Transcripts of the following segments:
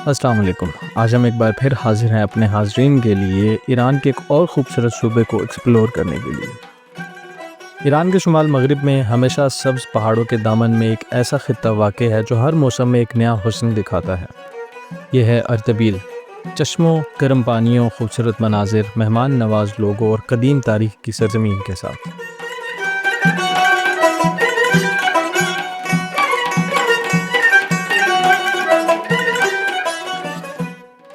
السلام علیکم۔ آج ہم ایک بار پھر حاضر ہیں اپنے حاضرین کے لیے ایران کے ایک اور خوبصورت صوبے کو ایکسپلور کرنے کے لیے۔ ایران کے شمال مغرب میں ہمیشہ سبز پہاڑوں کے دامن میں ایک ایسا خطہ واقع ہے جو ہر موسم میں ایک نیا حسن دکھاتا ہے۔ یہ ہے اردبیل، چشموں، گرم پانیوں، خوبصورت مناظر، مہمان نواز لوگوں اور قدیم تاریخ کی سرزمین کے ساتھ۔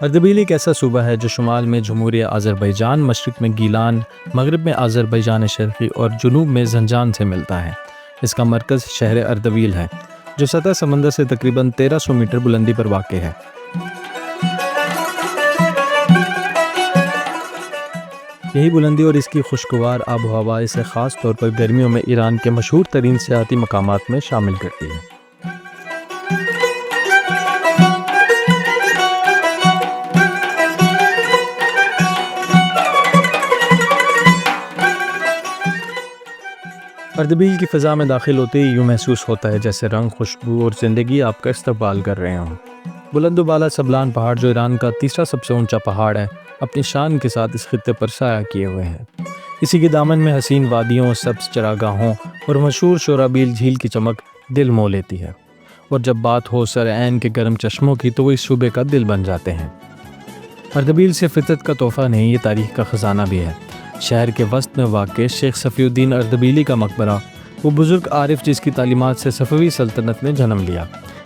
اردبیل ایک ایسا صوبہ ہے جو شمال میں جمہوریہ آذربائیجان، مشرق میں گیلان، مغرب میں آذربائیجان شرقی اور جنوب میں زنجان سے ملتا ہے۔ اس کا مرکز شہر اردبیل ہے جو سطح سمندر سے تقریباً 1300 میٹر بلندی پر واقع ہے۔ یہی بلندی اور اس کی خوشگوار آب و ہوا اسے خاص طور پر گرمیوں میں ایران کے مشہور ترین سیاحتی مقامات میں شامل کرتی ہے۔ اردبیل کی فضا میں داخل ہوتے ہی یوں محسوس ہوتا ہے جیسے رنگ، خوشبو اور زندگی آپ کا استقبال کر رہے ہوں۔ بلند و بالا سبلان پہاڑ جو ایران کا تیسرا سب سے اونچا پہاڑ ہے، اپنی شان کے ساتھ اس خطے پر سایہ کیے ہوئے ہیں۔ اسی کے دامن میں حسین وادیوں، سبز چراگاہوں اور مشہور شورابیل جھیل کی چمک دل مو لیتی ہے، اور جب بات ہو سر عین کے گرم چشموں کی تو وہ اس صوبے کا دل بن جاتے ہیں۔ اردبیل صرف فطرت کا تحفہ نہیں، یہ تاریخ کا خزانہ بھی ہے۔ شہر کے وسط میں واقع شیخ صفی الدین اردبیلی کا مقبرہ، وہ بزرگ عارف جس کی تعلیمات سے صفوی سلطنت نے جنم لیا۔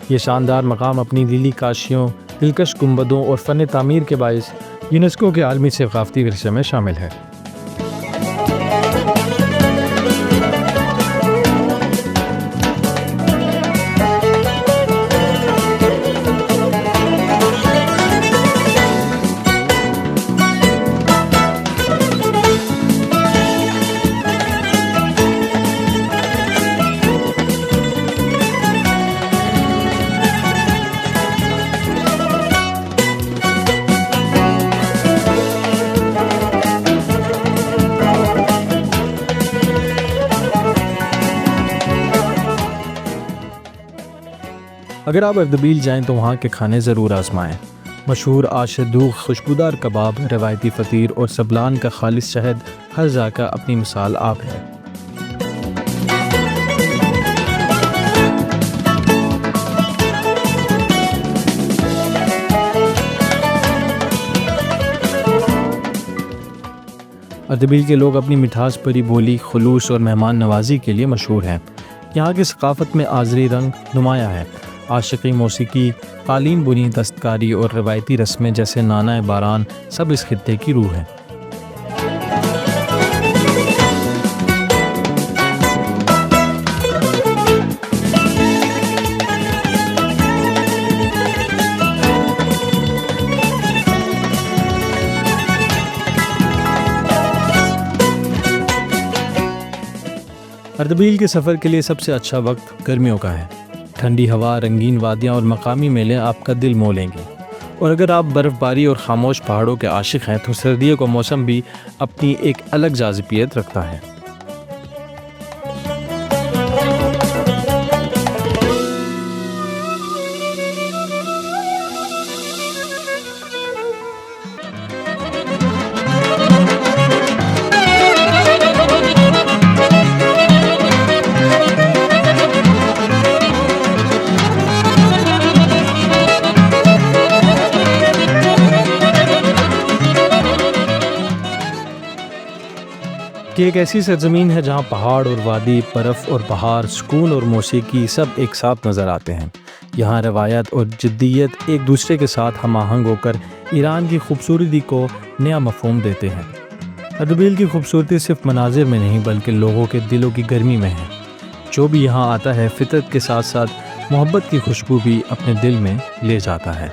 یہ شاندار مقام اپنی لیلی کاشیوں، دلکش گنبدوں اور فن تعمیر کے باعث یونیسکو کے عالمی ثقافتی ورثے میں شامل ہے۔ اگر آپ اردبیل جائیں تو وہاں کے کھانے ضرور آزمائیں۔ مشہور آش دوغ، خوشبودار کباب، روایتی فطیر اور سبلان کا خالص شہد، ہر ذائقہ اپنی مثال آپ ہے۔ اردبیل کے لوگ اپنی مٹھاس بھری بولی، خلوص اور مہمان نوازی کے لیے مشہور ہیں۔ یہاں کی ثقافت میں آذری رنگ نمایاں ہے۔ عاشقی موسیقی، قالین بنی دستکاری اور روایتی رسمیں جیسے نانہ باران سب اس خطے کی روح ہیں۔ اردبیل کے سفر کے لیے سب سے اچھا وقت گرمیوں کا ہے۔ ٹھنڈی ہوا، رنگین وادیاں اور مقامی میلے آپ کا دل مو لیں گے، اور اگر آپ برف باری اور خاموش پہاڑوں کے عاشق ہیں تو سردیوں کا موسم بھی اپنی ایک الگ جاذبیت رکھتا ہے۔ یہ ایک ایسی سرزمین ہے جہاں پہاڑ اور وادی، برف اور بہار، سکون اور موسیقی سب ایک ساتھ نظر آتے ہیں۔ یہاں روایت اور جدیت ایک دوسرے کے ساتھ ہم آہنگ ہو کر ایران کی خوبصورتی کو نیا مفہوم دیتے ہیں۔ اردبیل کی خوبصورتی صرف مناظر میں نہیں بلکہ لوگوں کے دلوں کی گرمی میں ہے۔ جو بھی یہاں آتا ہے فطرت کے ساتھ ساتھ محبت کی خوشبو بھی اپنے دل میں لے جاتا ہے۔